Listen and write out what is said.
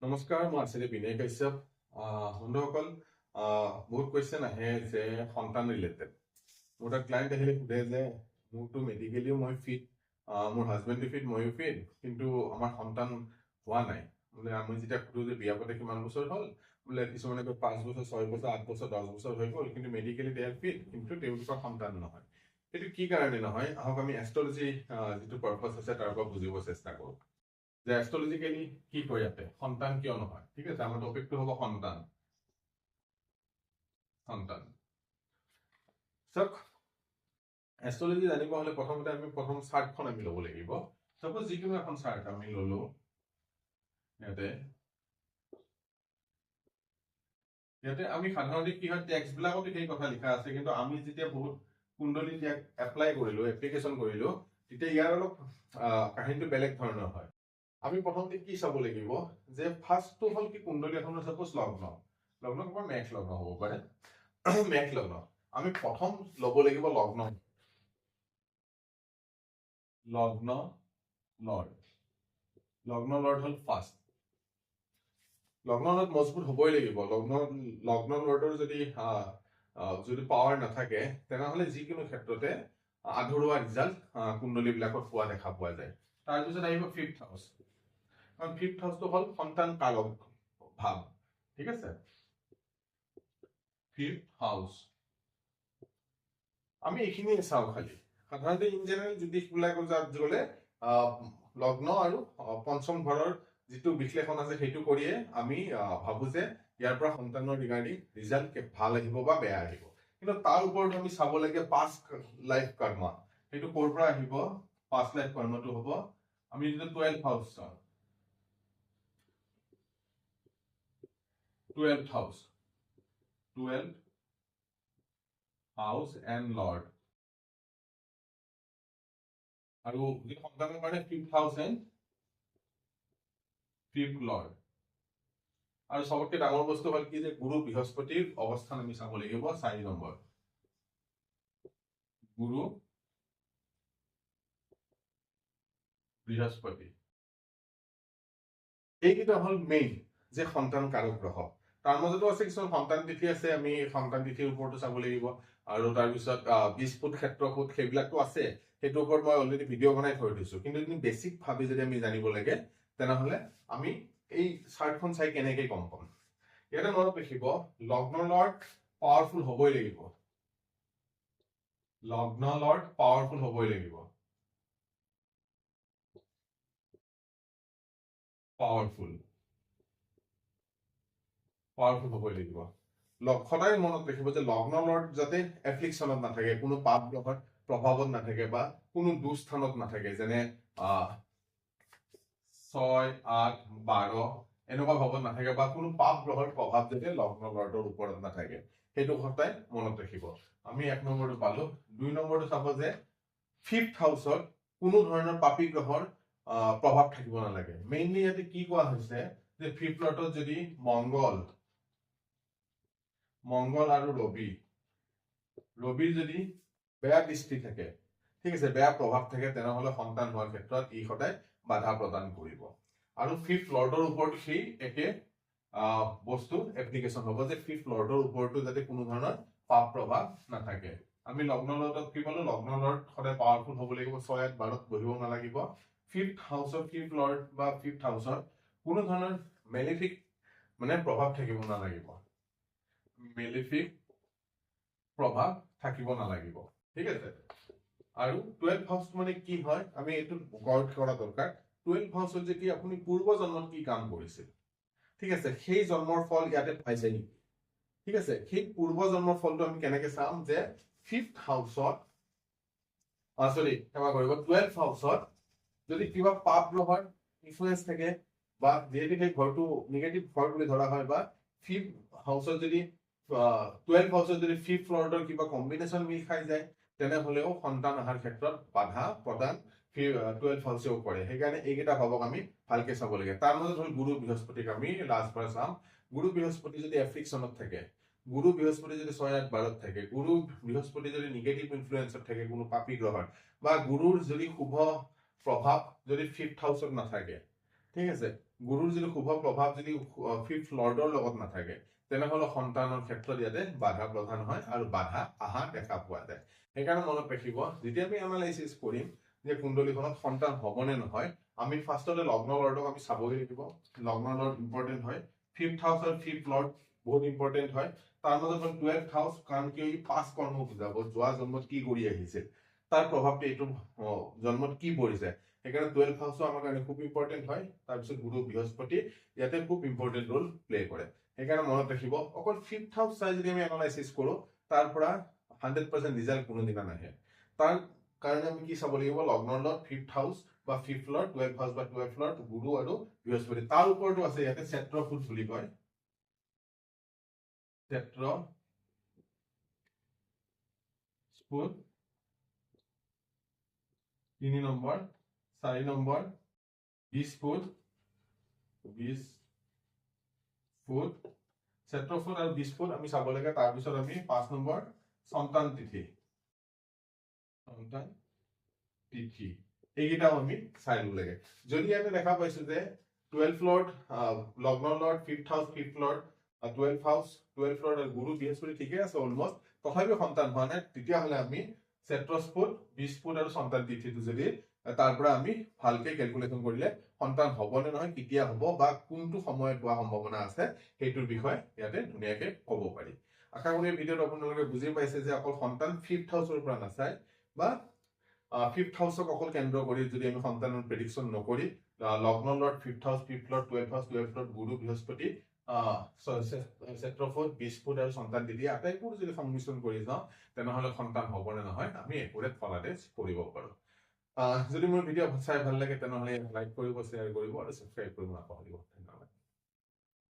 নমস্কাৰ, মই আছিলো বিনয় কাশ্যপ। বন্ধুসকল, বহুত কুৱেশ্যন আহে যে সন্তান ৰিলেটেড। মোৰ তাত ক্লায়েণ্ট আহিলে সোধে যে মোৰতো মেডিকেলিও মই ফিট, মোৰ হাজবেণ্ডো ফিট, ময়ো ফিট, কিন্তু আমাৰ সন্তান হোৱা নাই। বোলে আমি যেতিয়া সোধো যে বিয়া পাতে কিমান বছৰ হ'ল, বোলে কিছুমানে কয় 5 বছৰ, 6 বছৰ, 8 বছৰ, 10 বছৰ হৈ গ'ল, কিন্তু মেডিকেলি দে আৰ ফিট, কিন্তু তেওঁলোকৰ সন্তান নহয়। সেইটো কি কাৰণে নহয়, আহক আমি এষ্ট্ৰলজি যিটো পাৰ্পাছ আছে তাৰ পৰা বুজিব চেষ্টা কৰোঁ যে এষ্ট্ৰলজিকেলি কি কয় ইয়াতে সন্তান কিয় নহয়। ঠিক আছে, আমাৰ টপিকটো হ'ব সন্তান। চাওক, এষ্ট্ৰলজি জানিব হলে প্ৰথমতে আমি প্ৰথম চাৰ্টখন আমি ল'ব লাগিব। সাপোজ যিকোনো এখন চাৰ্ট আমি ললো, ইয়াতে আমি সাধাৰণতে কি হয়, টেক্সট বিলাকতো সেই কথা লিখা আছে, কিন্তু আমি যেতিয়া বহুত কুণ্ডলী এপ্লাই কৰিলো, এপ্লিকেশ্যন কৰিলো, তেতিয়া ইয়াৰ অলপ কাহিনীটো বেলেগ ধৰণৰ হয়। আমি প্ৰথমতে কি চাব লাগিব যে ফাৰ্ষ্টটো হ'ল কি কুণ্ডলী এখনৰ সাপোজ লগ্ন বা মেষ লগ্ন হ'ব পাৰে। মেষ লগ্ন আমি প্ৰথম ল'ব লাগিব লগ্ন লৰ্ড হ'ল ফাৰ্ষ্ট। লগ্ন লৰ্ড মজবুত হ'বই লাগিব। লগ্ন লৰ্ডৰ যদি পাৱাৰ নাথাকে তেনেহ'লে যিকোনো ক্ষেত্ৰতে আধৰুৱা ৰিজাল্ট কুণ্ডলীবিলাকত পোৱা দেখা পোৱা যায়। তাৰপিছত আহিব ফিফ্থ হাউচ। কাৰণ ফিফ্থ হাউচটো হ'ল সন্তান কাৰক ভাৱ। ঠিক আছে, ফিফ্থ হাউচ আমি এইখিনিয়ে চাওঁ খালি। সাধাৰণতে ইন জেনেৰেল জ্যোতিষবিলাকত গ'লে লগ্ন আৰু পঞ্চম ঘৰৰ যিটো বিশ্লেষণ আছে সেইটো কৰিয়ে আমি ভাবো যে ইয়াৰ পৰা সন্তানৰ ৰিগাৰ্ডিং ৰিজাল্ট ভাল আহিব বা বেয়া আহিব। কিন্তু তাৰ ওপৰত আমি চাব লাগে পাষ্ট লাইফ কৰ্মা। সেইটো ক'ৰ পৰা আহিব? পাষ্ট লাইফ কৰ্মটো হ'ব আমি যিটো 12th হাউচ চাওঁ, 12th হাউচ এণ্ড লৰ্ড, আৰু যিটো সন্তানৰ কাৰণে 5th house and 5th lord. আৰু সবতকে ডাঙৰ বস্তু হ'ল কি যে গুৰু বৃহস্পতিৰ অৱস্থান আমি চাব লাগিব 4 নম্বৰ। গুৰু বৃহস্পতি, এইকেইটা হ'ল মেইন যে সন্তান কাৰক গ্ৰহ। তাৰ মাজতো আছে কিছুমান সন্তান তিথি আছে, আমি সন্তান তিথিৰ ওপৰতো চাব লাগিব। আৰু তাৰপিছত 20 ফুট ক্ষেত্ৰ ফুট সেইবিলাকতো আছে, সেইটোৰ ওপৰত মই অলৰেডি ভিডিঅ' বনাই থৈ দিছো। কিন্তু বেছিক ভাৱে যদি আমি জানিব লাগে তেনেহ'লে আমি এই চাৰ্টখন চাই কেনেকে গম পাম। ইয়াতে মনত ৰাখিব, লগ্ন লৰ্ড পাৱাৰফুল হ'বই লাগিব। লগ্ন লৰ্ড পাৱাৰফুল হ'বই লাগিব। পাৱাৰফুল হ'বই লাগিব। সদায় মনত ৰাখিব যে লগ্ন লৰ্ড যাতে এফ্লিকশ্যনত নাথাকে, কোনো পাপ গ্ৰহৰ প্ৰভাৱত নাথাকে বা কোনো দুস্থানত নাথাকে, যেনে 6, 8, 12 এনেকুৱা ভাৱত নাথাকে, বা কোনো পাপ গ্ৰহৰ প্ৰভাৱ যাতে লগ্ন লৰ্ডৰ ওপৰত নাথাকে, সেইটো সদায় মনত ৰাখিব। আমি 1 নম্বৰটো পালো। 2 নম্বৰটো চাব যে 5th হাউচত কোনো ধৰণৰ পাপী গ্ৰহৰ প্ৰভাৱ থাকিব নালাগে। মেইনলি ইয়াতে কি কোৱা হৈছে যে 5th লৰ্ডত যদি মংগল আৰু ৰবিৰ যদি বেয়া দৃষ্টি থাকে, ঠিক আছে, বেয়া প্ৰভাৱ থাকে, তেনেহ'লে সন্তান হোৱাৰ ক্ষেত্ৰত ই সদায় বাধা প্ৰদান কৰিব। আৰু 5th লৰ্ডৰ ওপৰত সেই একে বস্তু এপ্লিকেশ্যন হ'ব যে 5th লৰ্ডৰ ওপৰতো যাতে কোনো ধৰণৰ পাপ প্ৰভাৱ নাথাকে। আমি লগ্ন লৰ্ডত কি পালো? লগ্ন লৰ্ড সদায় পাৱাৰফুল হ'ব লাগিব, 6, 8, 12 বহিব নালাগিব। 5th হাউচত 5th লৰ্ড বা 5th হাউচত কোনো ধৰণৰ মেলিফিক প্ৰভাৱ থাকিব নালাগিব। মেলিফিক প্ৰভাৱ থাকিব নালাগিব। ঠিক আছে, আৰু 12th হাউচ কি হয় আমি এইটো গৌৰ কৰা দৰকাৰ। 12th হাউচত যেতিয়া আপুনি পূৰ্ব জন্মত কি কাম কৰিছিল, ঠিক আছে, সেই জন্মৰ ফল ইয়াতে পাইছে নেকি? ঠিক আছে, সেই পূৰ্ব জন্মৰ ফলটো আমি কেনেকে চাম যে 5th হাউচত ক্ষমা কৰিব, 12th হাউচত যদি কিবা পাপ গ্ৰহৰ ইনফ্লুৱেঞ্চ থাকে, বা যিহেতু সেই ঘৰটো নিগেটিভ ঘৰ বুলি ধৰা হয়, বা 5th হাউচত যদি 12th হাউচত যদি 5th লৰ্ডৰ কিবা কম্বিনেশ্যন মিল খাই যায়, তেনেহ'লেও সন্তান অহাৰ ক্ষেত্ৰত বাধা প্ৰদান 12th হাউচেও কৰে। সেইকাৰণে এইকেইটা ভাৱক আমি ভালকে চাব লাগে। তাৰ মাজত হ'ল গুৰু বৃহস্পতিক আমি লাষ্টবাৰ চাম। গুৰু বৃহস্পতি যদি এফ্লিকশ্যনত থাকে, গুৰু বৃহস্পতি যদি 6, 8, 12 থাকে, গুৰু বৃহস্পতি যদি নিগেটিভ ইনফ্লুৱেঞ্চত থাকে কোনো পাপী গ্ৰহৰ, বা গুৰুৰ যদি শুভ প্ৰভাৱ যদি 5th হাউচত নাথাকে, ঠিক আছে গুৰুৰ যদি শুভ প্ৰভাৱ যদি ফিফ্থ লৰ্ডৰ লগত নাথাকে তেনেহলে সন্তানৰ ক্ষেত্ৰত ইয়াতে বাধা প্ৰদান হয় আৰু বাধা আহা দেখা পোৱা যায় সেইকাৰণে মনত ৰাখিব যেতিয়া আমি এনালাইসিস কৰিম যে কুণ্ডলীখনত সন্তান হবনে নহয় আমি ফাৰ্ষ্টতে লগ্ন লৰ্ডক আমি চাবই লাগিব লগ্ন লৰ্ড ইম্পৰ্টেন্ট হয় ফিফ্থ হাউস আৰু ফিফ্থ লৰ্ড বহুত ইম্পৰ্টেন্ট হয় তাৰ মাজত 12th হাউস কাৰণ কি এই পাঁচ কৰ্ম বুজাব যোৱা জন্মত কি কৰি আহিছিল তাৰ প্ৰভাৱটো এইটো জন্মত কি পৰিছে সেইকাৰণে 12th হাউসও আমাৰ কাৰণে খুব ইম্পৰ্টেন্ট হয় তাৰপিছত গুৰু বৃহস্পতি ইয়াতে খুব ইম্পৰ্টেন্ট ৰোল প্লে কৰে সেইকাৰণে মনত ৰাখিব অকল 5th হাউস চাই যদি আমি এনালাইসিস কৰো তাৰ পৰা 100% ৰিজাল্ট কোনোদিনা নাহে তাৰ কাৰণে আমি কি চাব লাগিব লগ্নৰ লৰ্ড 5th হাউস বা 5th লৰ্ড 12th হাউস বা 12th লৰ্ড গুৰু আৰু বৃহস্পতি তাৰ ওপৰতো আছে ইয়াতে ক্ষেত্ৰফুল বুলি কয় ক্ষেত্ৰফুল 3 নম্বৰ 4 নম্বৰ 20 ফুট ক্ষেত্ৰফুল আৰু 20 ফুট আমি চাব লাগে তাৰপিছত আমি 5 নম্বৰ সন্তান তিথি এইকেইটাও আমি চাই লব লাগে যদি ইয়াতে দেখা পাইছো যে 12th লৰ্ড লগ্নৰ লৰ্ড 5th হাউস 5th লৰ্ড 12th হাউস 12th লৰ্ড আৰু গুৰু বৃহস্পতি ঠিকে আছে অলমোস্ট তথাপিও সন্তান হোৱা নাই তেতিয়াহলে আমি ক্ষেত্ৰফুল 20 ফুট আৰু সন্তান তিথিটো যদি তাৰ পৰা আমি ভালকে ক্যালকুলেশন কৰিলে সন্তান হবনে নহয় কেতিয়া হব বা কোনটো সময়ত হোৱা সম্ভাৱনা আছে সেইটোৰ বিষয়ে ইয়াতে ধুনীয়াকে ক'ব পাৰি আশা কৰি ভিডিওটো আপোনালোকে বুজি পাইছে যে অকল সন্তান 5th হাউসৰ পৰা নাচাই বা 5th হাউসক অকল কেন্দ্ৰ কৰি যদি আমি সন্তানৰ প্ৰেডিকশন নকৰি লগ্ন লৰ্ড 5th হাউস 5th লৰ্ড 12th হাউস 12th লৰ্ড গুৰু বৃহস্পতি ক্ষেত্ৰফুল 20 ফুট আৰু সন্তান দিদি আটাইবোৰ যদি সংমিশ্ৰণ কৰি যাওঁ তেনেহলে সন্তান হবনে নহয় আমি একুৰেট ফলাদেশ কৰিব পাৰো যদি মোৰ ভিডিও চাই ভাল লাগে তেনেহলে লাইক কৰিব শেয়াৰ কৰিব আৰু সাবস্ক্ৰাইব কৰিব নাপাহৰিব